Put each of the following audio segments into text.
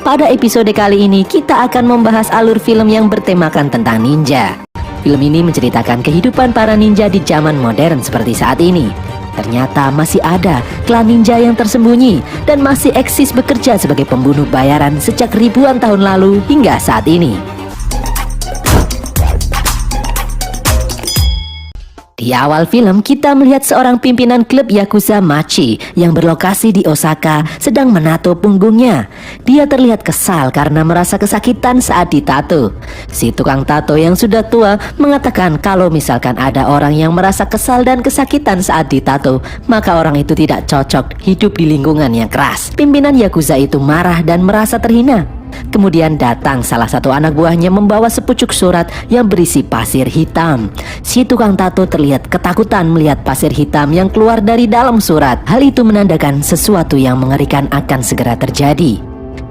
Pada episode kali ini kita akan membahas alur film yang bertemakan tentang ninja. Film ini menceritakan kehidupan para ninja di zaman modern seperti saat ini. Ternyata masih ada klan ninja yang tersembunyi dan masih eksis bekerja sebagai pembunuh bayaran sejak ribuan tahun lalu hingga saat ini. Di awal film kita melihat seorang pimpinan klub Yakuza Machi yang berlokasi di Osaka sedang menato punggungnya. Dia terlihat kesal karena merasa kesakitan saat ditato. Si tukang tato yang sudah tua mengatakan kalau misalkan ada orang yang merasa kesal dan kesakitan saat ditato, maka orang itu tidak cocok hidup di lingkungan yang keras. Pimpinan Yakuza itu marah dan merasa terhina. Kemudian datang salah satu anak buahnya membawa sepucuk surat yang berisi pasir hitam. Si tukang tato terlihat ketakutan melihat pasir hitam yang keluar dari dalam surat. Hal itu menandakan sesuatu yang mengerikan akan segera terjadi.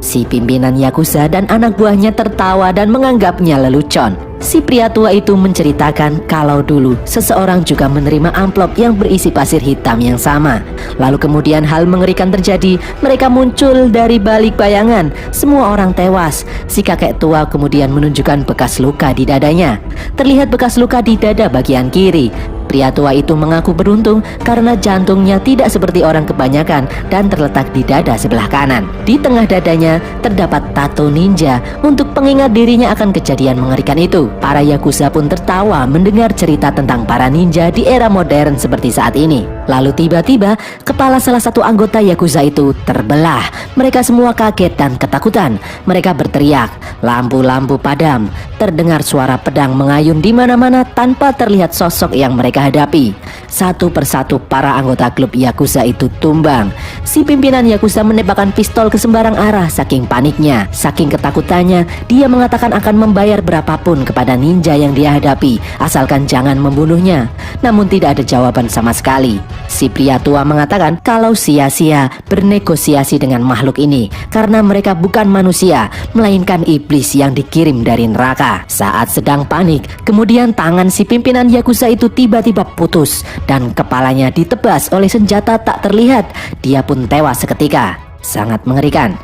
Si pimpinan Yakuza dan anak buahnya tertawa dan menganggapnya lelucon. Si pria tua itu menceritakan kalau dulu seseorang juga menerima amplop yang berisi pasir hitam yang sama. Lalu kemudian hal mengerikan terjadi, mereka muncul dari balik bayangan. Semua orang tewas. Si kakek tua kemudian menunjukkan bekas luka di dadanya. Terlihat bekas luka di dada bagian kiri. Pria tua itu mengaku beruntung karena jantungnya tidak seperti orang kebanyakan dan terletak di dada sebelah kanan. Di tengah dadanya terdapat tato ninja untuk pengingat dirinya akan kejadian mengerikan itu. Para Yakuza pun tertawa mendengar cerita tentang para ninja di era modern seperti saat ini. Lalu tiba-tiba kepala salah satu anggota Yakuza itu terbelah. Mereka semua kaget dan ketakutan. Mereka berteriak, lampu-lampu padam. Terdengar suara pedang mengayun di mana-mana tanpa terlihat sosok yang mereka hadapi. Satu persatu para anggota klub Yakuza itu tumbang. Si pimpinan Yakuza menembakkan pistol ke sembarang arah saking paniknya. Saking ketakutannya, dia mengatakan akan membayar berapapun kepada ninja yang dia hadapi, asalkan jangan membunuhnya. Namun tidak ada jawaban sama sekali. Si pria tua mengatakan kalau sia-sia bernegosiasi dengan makhluk ini karena mereka bukan manusia, melainkan iblis yang dikirim dari neraka. Saat sedang panik, kemudian tangan si pimpinan Yakuza itu tiba-tiba putus dan kepalanya ditebas oleh senjata tak terlihat. Dia pun tewas seketika. Sangat mengerikan.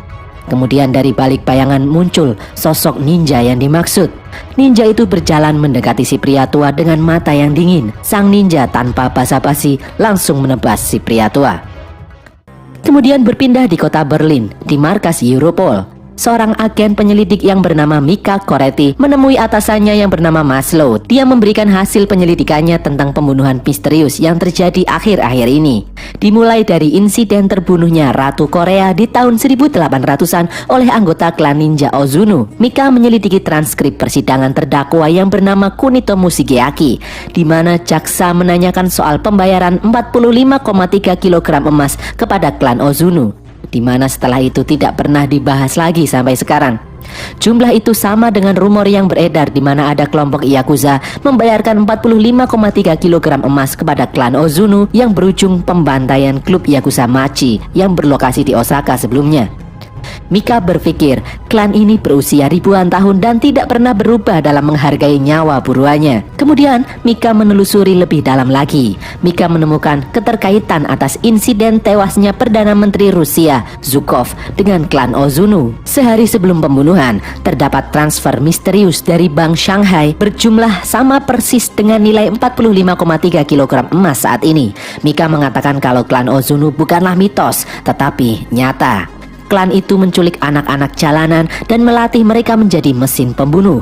Kemudian dari balik bayangan muncul sosok ninja yang dimaksud. Ninja itu berjalan mendekati si pria tua dengan mata yang dingin. Sang ninja tanpa basa-basi langsung menebas si pria tua. Kemudian berpindah di kota Berlin, di markas Europol. Seorang agen penyelidik yang bernama Mika Koretti menemui atasannya yang bernama Maslow. Dia memberikan hasil penyelidikannya tentang pembunuhan misterius yang terjadi akhir-akhir ini. Dimulai dari insiden terbunuhnya Ratu Korea di tahun 1800-an oleh anggota klan ninja Ozuno. Mika menyelidiki transkrip persidangan terdakwa yang bernama Kunito Musageaki, di mana jaksa menanyakan soal pembayaran 45,3 kg emas kepada klan Ozuno, di mana setelah itu tidak pernah dibahas lagi sampai sekarang. Jumlah itu sama dengan rumor yang beredar di mana ada kelompok Yakuza membayarkan 45,3 kg emas kepada klan Ozuno yang berujung pembantaian klub Yakuza Machi yang berlokasi di Osaka sebelumnya. Mika berpikir klan ini berusia ribuan tahun dan tidak pernah berubah dalam menghargai nyawa buruannya. Kemudian Mika menelusuri lebih dalam lagi. Mika menemukan keterkaitan atas insiden tewasnya Perdana Menteri Rusia Zhukov dengan klan Ozuno. Sehari sebelum pembunuhan, terdapat transfer misterius dari Bank Shanghai berjumlah sama persis dengan nilai 45,3 kg emas saat ini. Mika mengatakan kalau klan Ozuno bukanlah mitos, tetapi nyata. Klan itu menculik anak-anak jalanan dan melatih mereka menjadi mesin pembunuh.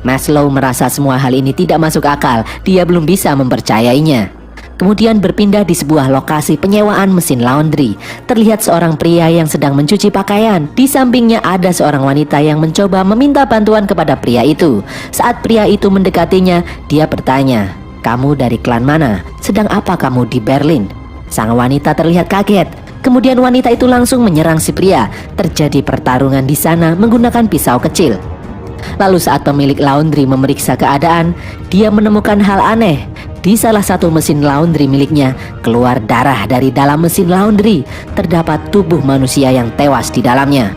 Maslow merasa semua hal ini tidak masuk akal. Dia belum bisa mempercayainya. Kemudian berpindah di sebuah lokasi penyewaan mesin laundry. Terlihat seorang pria yang sedang mencuci pakaian. Di sampingnya ada seorang wanita yang mencoba meminta bantuan kepada pria itu. Saat pria itu mendekatinya, dia bertanya, "Kamu dari klan mana? Sedang apa kamu di Berlin?" Sang wanita terlihat kaget. Kemudian wanita itu langsung menyerang si pria. Terjadi pertarungan di sana menggunakan pisau kecil. Lalu saat pemilik laundry memeriksa keadaan, dia menemukan hal aneh. Di salah satu mesin laundry miliknya, keluar darah dari dalam mesin laundry. Terdapat tubuh manusia yang tewas di dalamnya.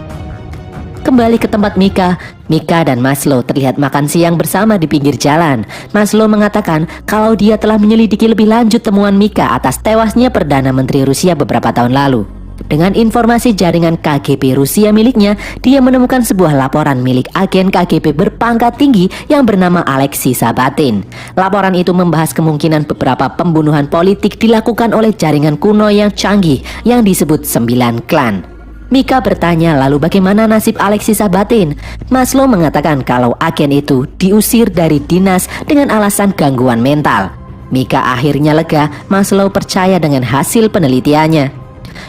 Kembali ke tempat Mika dan Maslow terlihat makan siang bersama di pinggir jalan. Maslow mengatakan kalau dia telah menyelidiki lebih lanjut temuan Mika atas tewasnya Perdana Menteri Rusia beberapa tahun lalu. Dengan informasi jaringan KGB Rusia miliknya, dia menemukan sebuah laporan milik agen KGB berpangkat tinggi yang bernama Alexei Sabatin. Laporan itu membahas kemungkinan beberapa pembunuhan politik dilakukan oleh jaringan kuno yang canggih yang disebut 9 klan. Mika bertanya, lalu bagaimana nasib Alexei Sabatin? Maslow mengatakan kalau agen itu diusir dari dinas dengan alasan gangguan mental. Mika akhirnya lega. Maslow percaya dengan hasil penelitiannya.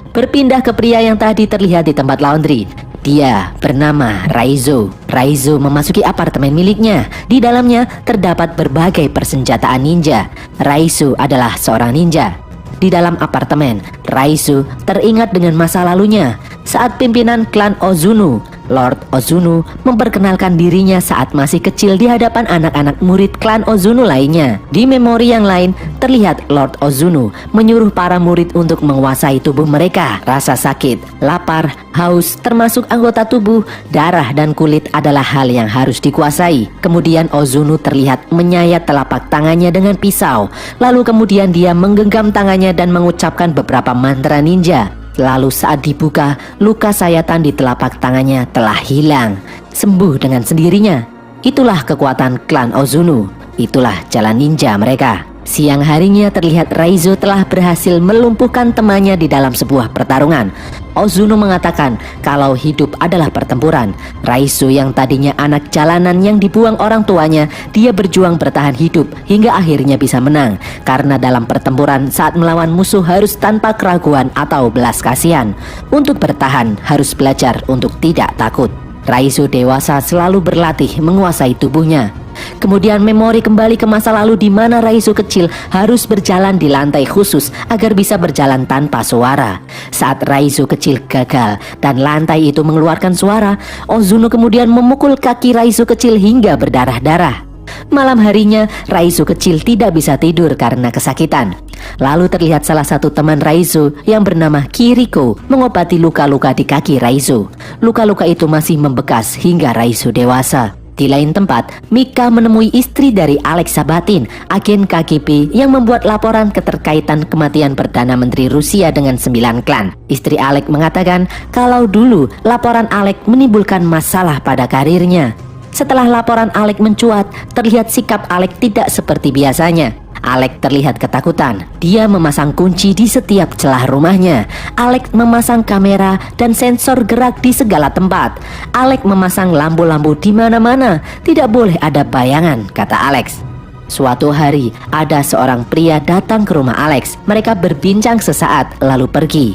Berpindah ke pria yang tadi terlihat di tempat laundry. Dia bernama Raizo. Raizo memasuki apartemen miliknya. Di dalamnya terdapat berbagai persenjataan ninja. Raizo adalah seorang ninja. Di dalam apartemen, Raizo teringat dengan masa lalunya saat pimpinan klan Ozunu, Lord Ozunu, memperkenalkan dirinya saat masih kecil di hadapan anak-anak murid klan Ozunu lainnya. Di memori yang lain, terlihat Lord Ozunu menyuruh para murid untuk menguasai tubuh mereka. Rasa sakit, lapar, haus, termasuk anggota tubuh, darah, dan kulit adalah hal yang harus dikuasai. Kemudian Ozunu terlihat menyayat telapak tangannya dengan pisau. Lalu kemudian dia menggenggam tangannya dan mengucapkan beberapa mantra ninja. Lalu saat dibuka, luka sayatan di telapak tangannya telah hilang, sembuh dengan sendirinya. Itulah kekuatan klan Ozunu. Itulah jalan ninja mereka. Siang harinya terlihat Raizo telah berhasil melumpuhkan temannya di dalam sebuah pertarungan. Ozunu mengatakan kalau hidup adalah pertempuran. Raizo yang tadinya anak jalanan yang dibuang orang tuanya, dia berjuang bertahan hidup hingga akhirnya bisa menang. Karena dalam pertempuran saat melawan musuh harus tanpa keraguan atau belas kasihan. Untuk bertahan harus belajar untuk tidak takut. Raizo dewasa selalu berlatih menguasai tubuhnya. Kemudian memori kembali ke masa lalu di mana Raizo kecil harus berjalan di lantai khusus agar bisa berjalan tanpa suara. Saat Raizo kecil gagal dan lantai itu mengeluarkan suara, Ozunu kemudian memukul kaki Raizo kecil hingga berdarah-darah. Malam harinya, Raizo kecil tidak bisa tidur karena kesakitan. Lalu terlihat salah satu teman Raizo yang bernama Kiriko mengobati luka-luka di kaki Raizo. Luka-luka itu masih membekas hingga Raizo dewasa. Di lain tempat, Mika menemui istri dari Alex Sabatin, agen KGB yang membuat laporan keterkaitan kematian Perdana Menteri Rusia dengan 9 klan. Istri Alex mengatakan kalau dulu laporan Alex menimbulkan masalah pada karirnya. Setelah laporan Alex mencuat, terlihat sikap Alex tidak seperti biasanya. Alex terlihat ketakutan. Dia memasang kunci di setiap celah rumahnya. Alex memasang kamera dan sensor gerak di segala tempat. Alex memasang lampu-lampu di mana-mana. Tidak boleh ada bayangan, kata Alex. Suatu hari, ada seorang pria datang ke rumah Alex. Mereka berbincang sesaat lalu pergi.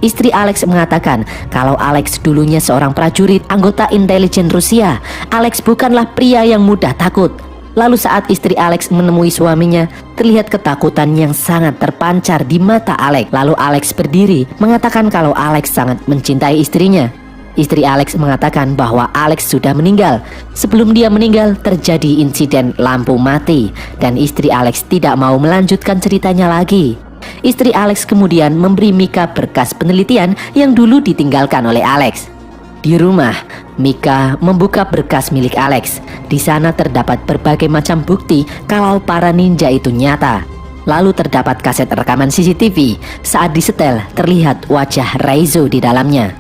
Istri Alex mengatakan kalau Alex dulunya seorang prajurit anggota intelijen Rusia. Alex bukanlah pria yang mudah takut. Lalu saat istri Alex menemui suaminya, terlihat ketakutan yang sangat terpancar di mata Alex. Lalu Alex berdiri mengatakan kalau Alex sangat mencintai istrinya. Istri Alex mengatakan bahwa Alex sudah meninggal. Sebelum dia meninggal, terjadi insiden lampu mati dan istri Alex tidak mau melanjutkan ceritanya lagi. Istri Alex kemudian memberi Mika berkas penelitian yang dulu ditinggalkan oleh Alex. Di rumah, Mika membuka berkas milik Alex. Di sana terdapat berbagai macam bukti kalau para ninja itu nyata. Lalu terdapat kaset rekaman CCTV. Saat disetel, terlihat wajah Raizo di dalamnya.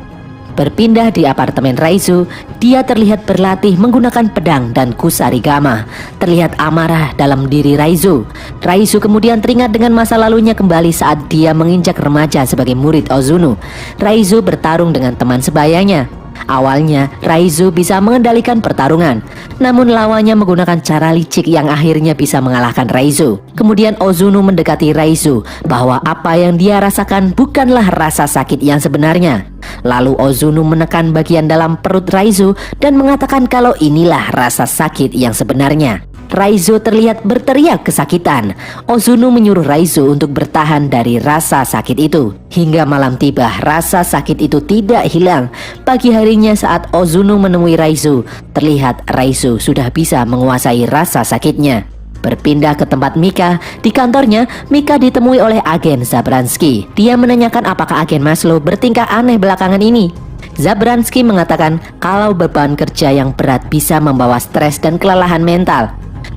Berpindah di apartemen Raizo, dia terlihat berlatih menggunakan pedang dan kusarigama. Terlihat amarah dalam diri Raizo. Raizo kemudian teringat dengan masa lalunya kembali saat dia menginjak remaja sebagai murid Ozunu. Raizo bertarung dengan teman sebayanya. Awalnya, Raizo bisa mengendalikan pertarungan. Namun lawannya menggunakan cara licik yang akhirnya bisa mengalahkan Raizo. Kemudian Ozunu mendekati Raizo bahwa apa yang dia rasakan bukanlah rasa sakit yang sebenarnya. Lalu Ozunu menekan bagian dalam perut Raizo dan mengatakan kalau inilah rasa sakit yang sebenarnya. Raizo terlihat berteriak kesakitan. Ozunu menyuruh Raizo untuk bertahan dari rasa sakit itu. Hingga malam tiba, rasa sakit itu tidak hilang. Pagi harinya saat Ozunu menemui Raizo, terlihat Raizo sudah bisa menguasai rasa sakitnya. Berpindah ke tempat Mika, di kantornya, Mika ditemui oleh agen Zabransky. Dia menanyakan apakah agen Maslow bertingkah aneh belakangan ini. Zabransky mengatakan kalau beban kerja yang berat bisa membawa stres dan kelelahan mental.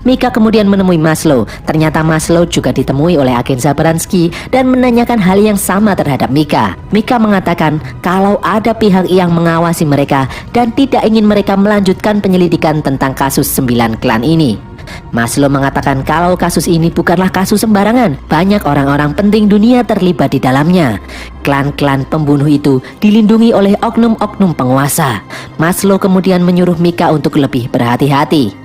Mika kemudian menemui Maslow. Ternyata Maslow juga ditemui oleh agen Zabransky dan menanyakan hal yang sama terhadap Mika. Mika mengatakan kalau ada pihak yang mengawasi mereka dan tidak ingin mereka melanjutkan penyelidikan tentang kasus 9 klan ini. Maslow mengatakan kalau kasus ini bukanlah kasus sembarangan. Banyak orang-orang penting dunia terlibat di dalamnya. Klan-klan pembunuh itu dilindungi oleh oknum-oknum penguasa. Maslow kemudian menyuruh Mika untuk lebih berhati-hati.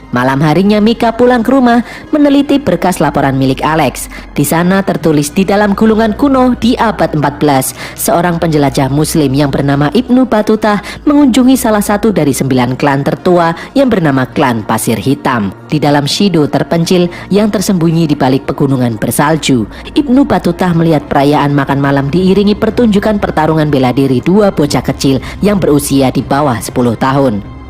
Malam harinya Mika pulang ke rumah meneliti berkas laporan milik Alex. Di sana tertulis di dalam gulungan kuno di abad 14, seorang penjelajah muslim yang bernama Ibnu Battuta mengunjungi salah satu dari 9 klan tertua yang bernama klan Pasir Hitam. Di dalam Shido terpencil yang tersembunyi di balik pegunungan bersalju, Ibnu Battuta melihat perayaan makan malam diiringi pertunjukan pertarungan bela diri dua bocah kecil yang berusia di bawah 10 tahun.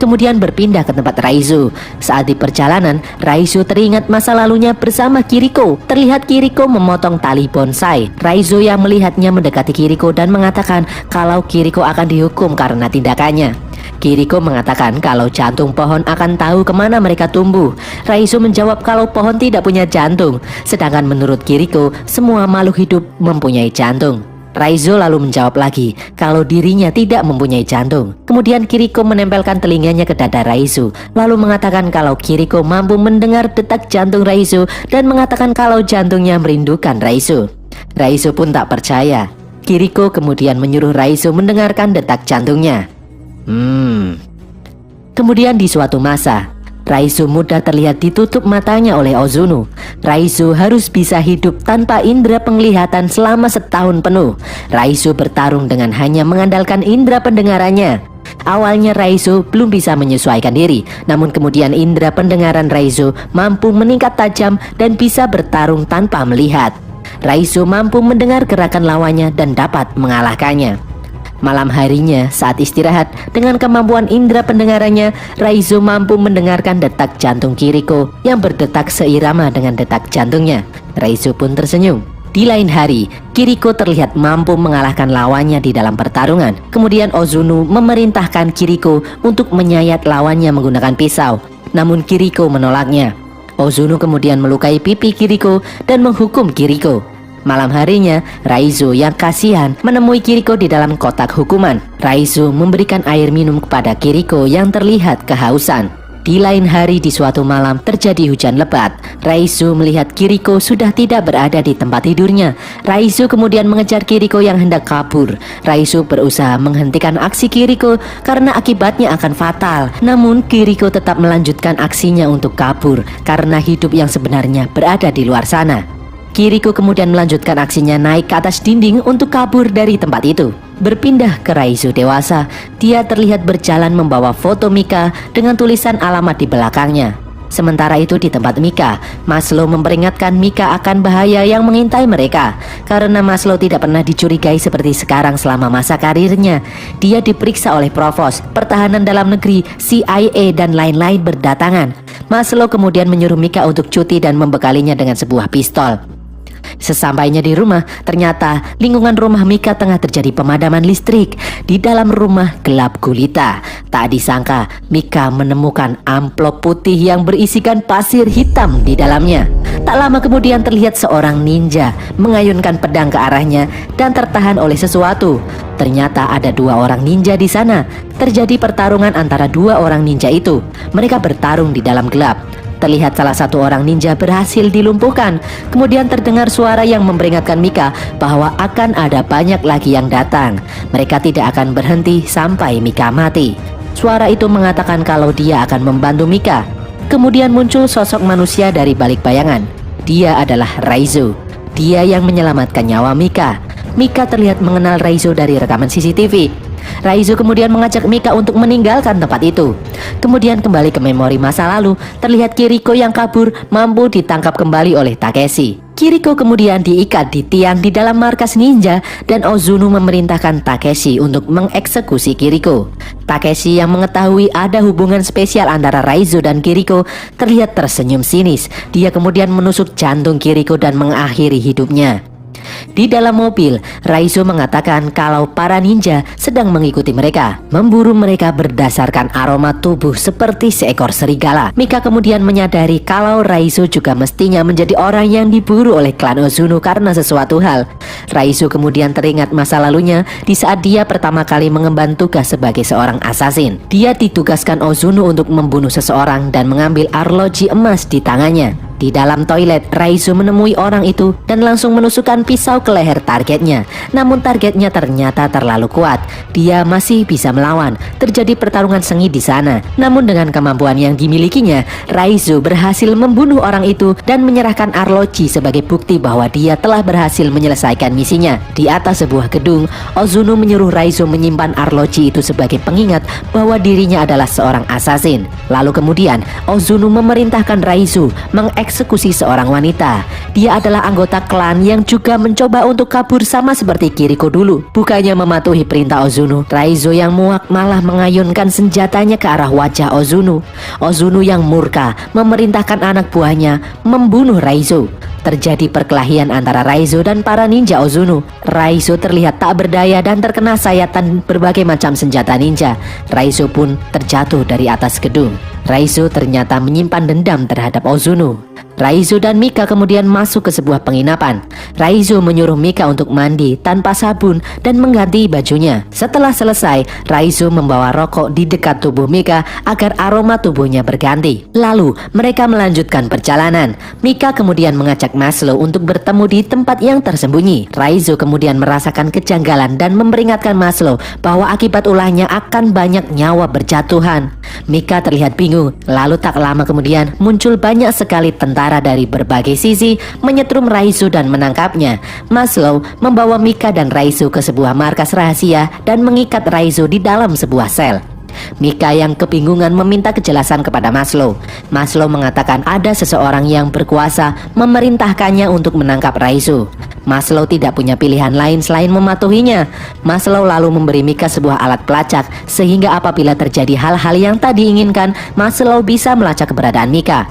Kemudian berpindah ke tempat Raizo. Saat di perjalanan, Raizo teringat masa lalunya bersama Kiriko. Terlihat Kiriko memotong tali bonsai. Raizo yang melihatnya mendekati Kiriko dan mengatakan kalau Kiriko akan dihukum karena tindakannya. Kiriko mengatakan kalau jantung pohon akan tahu kemana mereka tumbuh. Raizo menjawab kalau pohon tidak punya jantung, sedangkan menurut Kiriko semua makhluk hidup mempunyai jantung. Raizo lalu menjawab lagi kalau dirinya tidak mempunyai jantung. Kemudian Kiriko menempelkan telinganya ke dada Raizo, lalu mengatakan kalau Kiriko mampu mendengar detak jantung Raizo dan mengatakan kalau jantungnya merindukan Raizo. Raizo pun tak percaya. Kiriko kemudian menyuruh Raizo mendengarkan detak jantungnya. Kemudian di suatu masa, Raizo muda terlihat ditutup matanya oleh Ozuno. Raizo harus bisa hidup tanpa indera penglihatan selama setahun penuh. Raizo bertarung dengan hanya mengandalkan indera pendengarannya. Awalnya Raizo belum bisa menyesuaikan diri, namun kemudian indera pendengaran Raizo mampu meningkat tajam dan bisa bertarung tanpa melihat. Raizo mampu mendengar gerakan lawannya dan dapat mengalahkannya. Malam harinya saat istirahat, dengan kemampuan indera pendengarannya, Raizo mampu mendengarkan detak jantung Kiriko yang berdetak seirama dengan detak jantungnya. Raizo pun tersenyum. Di lain hari, Kiriko terlihat mampu mengalahkan lawannya di dalam pertarungan. Kemudian Ozuno memerintahkan Kiriko untuk menyayat lawannya menggunakan pisau. Namun Kiriko menolaknya. Ozuno kemudian melukai pipi Kiriko dan menghukum Kiriko. Malam harinya, Raizo yang kasihan menemui Kiriko di dalam kotak hukuman. Raizo memberikan air minum kepada Kiriko yang terlihat kehausan. Di lain hari di suatu malam terjadi hujan lebat. Raizo melihat Kiriko sudah tidak berada di tempat tidurnya. Raizo kemudian mengejar Kiriko yang hendak kabur. Raizo berusaha menghentikan aksi Kiriko karena akibatnya akan fatal. Namun Kiriko tetap melanjutkan aksinya untuk kabur karena hidup yang sebenarnya berada di luar sana. Kiriko kemudian melanjutkan aksinya naik ke atas dinding untuk kabur dari tempat itu. Berpindah ke Raizo dewasa, dia terlihat berjalan membawa foto Mika dengan tulisan alamat di belakangnya. Sementara itu di tempat Mika, Maslow memperingatkan Mika akan bahaya yang mengintai mereka. Karena Maslow tidak pernah dicurigai seperti sekarang selama masa karirnya. Dia diperiksa oleh Provos, Pertahanan Dalam Negeri, CIA dan lain-lain berdatangan. Maslow kemudian menyuruh Mika untuk cuti dan membekalinya dengan sebuah pistol. Sesampainya di rumah, ternyata lingkungan rumah Mika tengah terjadi pemadaman listrik. Di dalam rumah gelap gulita. Tak disangka, Mika menemukan amplop putih yang berisikan pasir hitam di dalamnya. Tak lama kemudian terlihat seorang ninja mengayunkan pedang ke arahnya dan tertahan oleh sesuatu. Ternyata ada 2 orang ninja di sana. Terjadi pertarungan antara 2 orang ninja itu. Mereka bertarung di dalam gelap. Terlihat salah satu orang ninja berhasil dilumpuhkan. Kemudian terdengar suara yang memperingatkan Mika bahwa akan ada banyak lagi yang datang. Mereka tidak akan berhenti sampai Mika mati. Suara itu mengatakan kalau dia akan membantu Mika. Kemudian muncul sosok manusia dari balik bayangan. Dia adalah Raizo. Dia yang menyelamatkan nyawa Mika. Mika terlihat mengenal Raizo dari rekaman CCTV. Raizo kemudian mengajak Mika untuk meninggalkan tempat itu. Kemudian kembali ke memori masa lalu, terlihat Kiriko yang kabur mampu ditangkap kembali oleh Takeshi. Kiriko kemudian diikat di tiang di dalam markas ninja dan Ozuno memerintahkan Takeshi untuk mengeksekusi Kiriko. Takeshi yang mengetahui ada hubungan spesial antara Raizo dan Kiriko terlihat tersenyum sinis. Dia kemudian menusuk jantung Kiriko dan mengakhiri hidupnya. Di dalam mobil, Raizo mengatakan kalau para ninja sedang mengikuti mereka, memburu mereka berdasarkan aroma tubuh seperti seekor serigala. Mika kemudian menyadari kalau Raizo juga mestinya menjadi orang yang diburu oleh klan Ozuno karena sesuatu hal. Raizo kemudian teringat masa lalunya di saat dia pertama kali mengemban tugas sebagai seorang assassin. Dia ditugaskan Ozuno untuk membunuh seseorang dan mengambil arloji emas di tangannya. Di dalam toilet, Raizo menemui orang itu dan langsung menusukkan pisau ke leher targetnya. Namun targetnya ternyata terlalu kuat. Dia masih bisa melawan. Terjadi pertarungan sengit di sana. Namun dengan kemampuan yang dimilikinya, Raizo berhasil membunuh orang itu dan menyerahkan arloji sebagai bukti bahwa dia telah berhasil menyelesaikan misinya. Di atas sebuah gedung, Ozuno menyuruh Raizo menyimpan arloji itu sebagai pengingat bahwa dirinya adalah seorang assassin. Lalu kemudian, Ozuno memerintahkan Raizo mengeksekusi seorang wanita. Dia adalah anggota klan yang juga mencoba untuk kabur sama seperti Kiriko dulu. Bukannya mematuhi perintah Ozuno, Raizo yang muak malah mengayunkan senjatanya ke arah wajah Ozuno. Ozuno yang murka memerintahkan anak buahnya membunuh Raizo. Terjadi perkelahian antara Raizo dan para ninja Ozuno. Raizo terlihat tak berdaya dan terkena sayatan berbagai macam senjata ninja. Raizo pun terjatuh dari atas gedung. Raizo ternyata menyimpan dendam terhadap Ozuno. Raizo dan Mika kemudian masuk ke sebuah penginapan. Raizo menyuruh Mika untuk mandi tanpa sabun dan mengganti bajunya. Setelah selesai, Raizo membawa rokok di dekat tubuh Mika agar aroma tubuhnya berganti. Lalu mereka melanjutkan perjalanan. Mika kemudian mengajak Maslow untuk bertemu di tempat yang tersembunyi. Raizo kemudian merasakan kejanggalan dan memperingatkan Maslow bahwa akibat ulahnya akan banyak nyawa berjatuhan. Mika terlihat bingung. Lalu tak lama kemudian muncul banyak sekali tentara dari berbagai sisi menyetrum Raizo dan menangkapnya. Maslow membawa Mika dan Raizo ke sebuah markas rahasia dan mengikat Raizo di dalam sebuah sel. Mika yang kebingungan meminta kejelasan kepada Maslow. Maslow mengatakan ada seseorang yang berkuasa memerintahkannya untuk menangkap Raizo. Maslow tidak punya pilihan lain selain mematuhinya. Maslow lalu memberi Mika sebuah alat pelacak sehingga apabila terjadi hal-hal yang tak diinginkan, Maslow bisa melacak keberadaan Mika.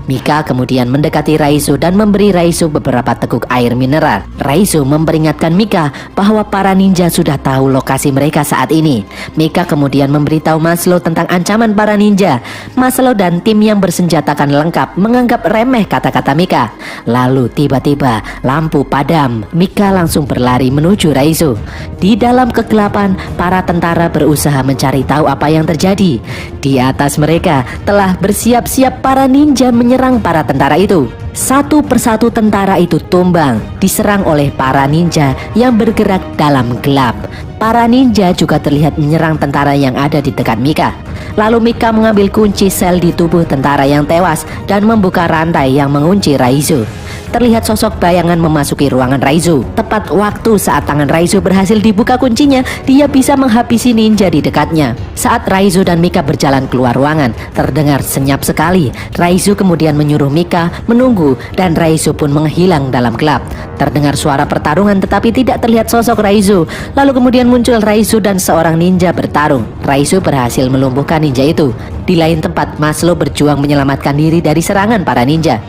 Mika kemudian mendekati Raizo dan memberi Raizo beberapa teguk air mineral. Raizo memperingatkan Mika bahwa para ninja sudah tahu lokasi mereka saat ini. Mika kemudian memberitahu Maslow tentang ancaman para ninja. Maslow dan tim yang bersenjatakan lengkap menganggap remeh kata-kata Mika. Lalu tiba-tiba lampu padam. Mika langsung berlari menuju Raizo. Di dalam kegelapan, para tentara berusaha mencari tahu apa yang terjadi. Di atas mereka telah bersiap-siap para ninja menyerang para tentara itu. Satu persatu tentara itu tumbang, diserang oleh para ninja yang bergerak dalam gelap. Para ninja juga terlihat menyerang tentara yang ada di dekat Mika. Lalu Mika mengambil kunci sel di tubuh tentara yang tewas dan membuka rantai yang mengunci Raizo. Terlihat sosok bayangan memasuki ruangan Raizo. Tepat waktu saat tangan Raizo berhasil dibuka kuncinya, dia bisa menghabisi ninja di dekatnya. Saat Raizo dan Mika berjalan keluar ruangan, terdengar senyap sekali. Raizo kemudian menyuruh Mika menunggu dan Raizo pun menghilang dalam gelap. Terdengar suara pertarungan tetapi tidak terlihat sosok Raizo. Lalu kemudian muncul Raizo dan seorang ninja bertarung. Raizo berhasil melumpuhkan ninja itu. Di lain tempat, Maslow berjuang menyelamatkan diri dari serangan para ninja.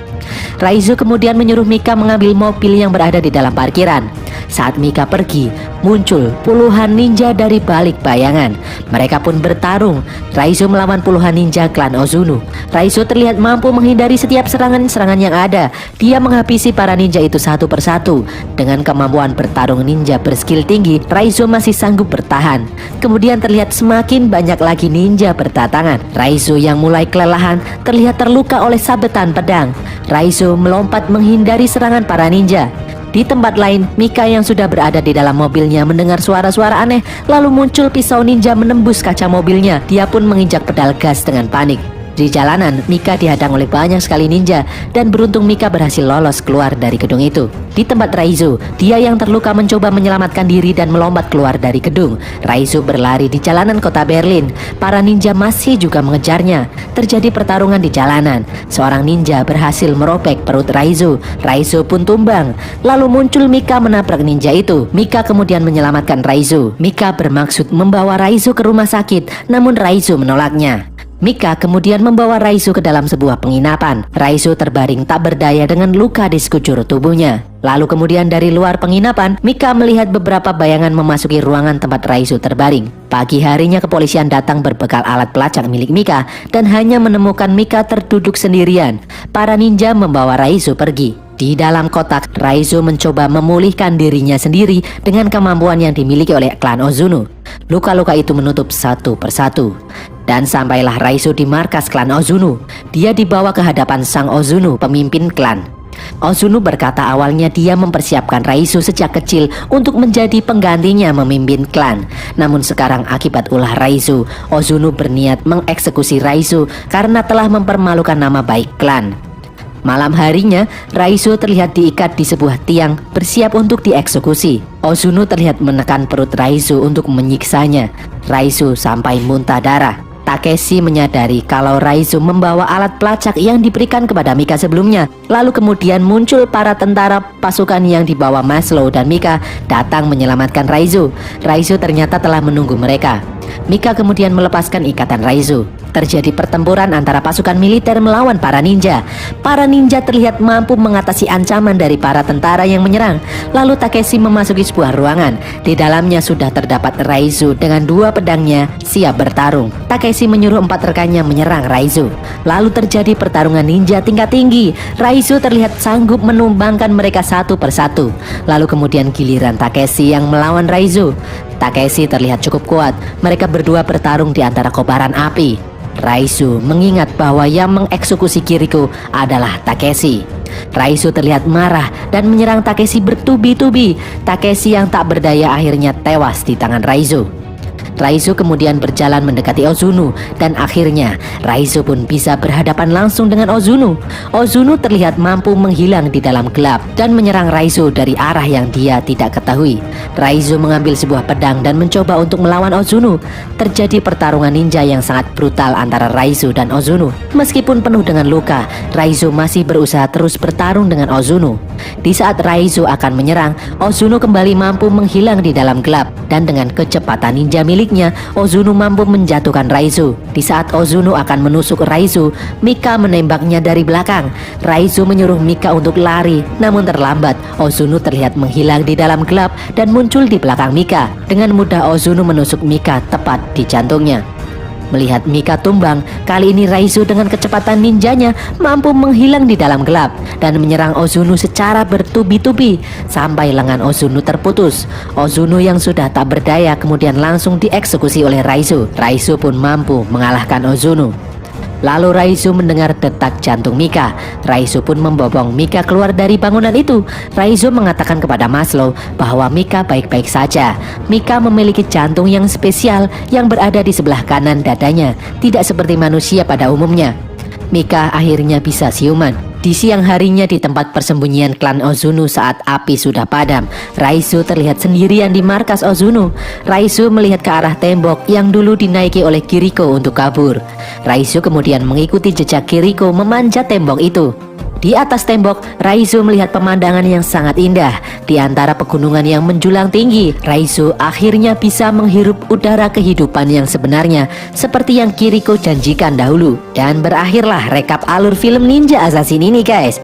Raizo kemudian menyuruh Mika mengambil mobil yang berada di dalam parkiran. Saat Mika pergi, muncul puluhan ninja dari balik bayangan. Mereka pun bertarung. Raizo melawan puluhan ninja klan Ozuno. Raizo terlihat mampu menghindari setiap serangan-serangan yang ada. Dia menghabisi para ninja itu satu persatu. Dengan kemampuan bertarung ninja berskill tinggi, Raizo masih sanggup bertahan. Kemudian terlihat semakin banyak lagi ninja berdatangan. Raizo yang mulai kelelahan terlihat terluka oleh sabetan pedang. Raizo melompat menghindari serangan para ninja. Di tempat lain, Mika yang sudah berada di dalam mobilnya mendengar suara-suara aneh. Lalu muncul pisau ninja menembus kaca mobilnya. Dia pun menginjak pedal gas dengan panik. Di jalanan, Mika dihadang oleh banyak sekali ninja dan beruntung Mika berhasil lolos keluar dari gedung itu. Di tempat Raizo, dia yang terluka mencoba menyelamatkan diri dan melompat keluar dari gedung. Raizo berlari di jalanan kota Berlin. Para ninja masih juga mengejarnya. Terjadi pertarungan di jalanan. Seorang ninja berhasil merobek perut Raizo. Raizo pun tumbang. Lalu muncul Mika menabrak ninja itu. Mika kemudian menyelamatkan Raizo. Mika bermaksud membawa Raizo ke rumah sakit, namun Raizo menolaknya. Mika kemudian membawa Raizu ke dalam sebuah penginapan. Raizu terbaring tak berdaya dengan luka di sekujur tubuhnya. Lalu kemudian dari luar penginapan, Mika melihat beberapa bayangan memasuki ruangan tempat Raizu terbaring. Pagi harinya kepolisian datang berbekal alat pelacak milik Mika dan hanya menemukan Mika terduduk sendirian. Para ninja membawa Raizu pergi. Di dalam kotak, Raizu mencoba memulihkan dirinya sendiri dengan kemampuan yang dimiliki oleh klan Ozuno. Luka-luka itu menutup satu persatu. Dan sampailah Raizu di markas klan Ozuno. Dia dibawa ke hadapan sang Ozuno, pemimpin klan. Ozuno berkata awalnya dia mempersiapkan Raizu sejak kecil untuk menjadi penggantinya memimpin klan. Namun sekarang akibat ulah Raizu, Ozuno berniat mengeksekusi Raizu karena telah mempermalukan nama baik klan. Malam harinya, Raizu terlihat diikat di sebuah tiang bersiap untuk dieksekusi. Ozuno terlihat menekan perut Raizu untuk menyiksanya. Raizu sampai muntah darah. Takeshi menyadari kalau Raizu membawa alat pelacak yang diberikan kepada Mika sebelumnya. Lalu kemudian muncul para tentara pasukan yang dibawa Maslow dan Mika datang menyelamatkan Raizu. Raizu ternyata telah menunggu mereka. Mika kemudian melepaskan ikatan Raizu. Terjadi pertempuran antara pasukan militer melawan para ninja. Para ninja terlihat mampu mengatasi ancaman dari para tentara yang menyerang. Lalu Takeshi memasuki sebuah ruangan. Di dalamnya sudah terdapat Raizu dengan dua pedangnya siap bertarung. Takeshi menyuruh 4 rekannya menyerang Raizu. Lalu terjadi pertarungan ninja tingkat tinggi. Raizu terlihat sanggup menumbangkan mereka satu persatu. Lalu kemudian giliran Takeshi yang melawan Raizu. Takeshi terlihat cukup kuat. Mereka berdua bertarung di antara kobaran api. Raizu mengingat bahwa yang mengeksekusi Kiriko adalah Takeshi. Raizu terlihat marah dan menyerang Takeshi bertubi-tubi. Takeshi yang tak berdaya akhirnya tewas di tangan Raizu. Raizu kemudian berjalan mendekati Ozuno dan akhirnya Raizu pun bisa berhadapan langsung dengan Ozuno. Ozuno terlihat mampu menghilang di dalam gelap dan menyerang Raizu dari arah yang dia tidak ketahui. Raizu mengambil sebuah pedang dan mencoba untuk melawan Ozuno. Terjadi pertarungan ninja yang sangat brutal antara Raizu dan Ozuno. Meskipun penuh dengan luka, Raizu masih berusaha terus bertarung dengan Ozuno. Di saat Raizu akan menyerang, Ozuno kembali mampu menghilang di dalam gelap dan dengan kecepatan ninja miliknya, Ozuno mampu menjatuhkan Raizu. Di saat Ozuno akan menusuk Raizu, Mika menembaknya dari belakang. Raizu menyuruh Mika untuk lari, namun terlambat. Ozuno terlihat menghilang di dalam gelap dan muncul di belakang Mika. Dengan mudah Ozuno menusuk Mika tepat di jantungnya. Melihat Mika tumbang, kali ini Raizu dengan kecepatan ninjanya mampu menghilang di dalam gelap dan menyerang Ozuno secara bertubi-tubi sampai lengan Ozuno terputus. Ozuno yang sudah tak berdaya kemudian langsung dieksekusi oleh Raizu. Raizu pun mampu mengalahkan Ozuno. Lalu Raizu mendengar detak jantung Mika. Raizu pun membopong Mika keluar dari bangunan itu. Raizu mengatakan kepada Maslow bahwa Mika baik-baik saja. Mika memiliki jantung yang spesial yang berada di sebelah kanan dadanya, tidak seperti manusia pada umumnya. Mika akhirnya bisa siuman. Di siang harinya di tempat persembunyian klan Ozuno saat api sudah padam, Raizu terlihat sendirian di markas Ozuno. Raizu melihat ke arah tembok yang dulu dinaiki oleh Kiriko untuk kabur. Raizu kemudian mengikuti jejak Kiriko memanjat tembok itu. Di atas tembok, Raizu melihat pemandangan yang sangat indah. Di antara pegunungan yang menjulang tinggi, Raizu akhirnya bisa menghirup udara kehidupan yang sebenarnya seperti yang Kiriko janjikan dahulu. Dan berakhirlah rekap alur film Ninja Assassin ini guys.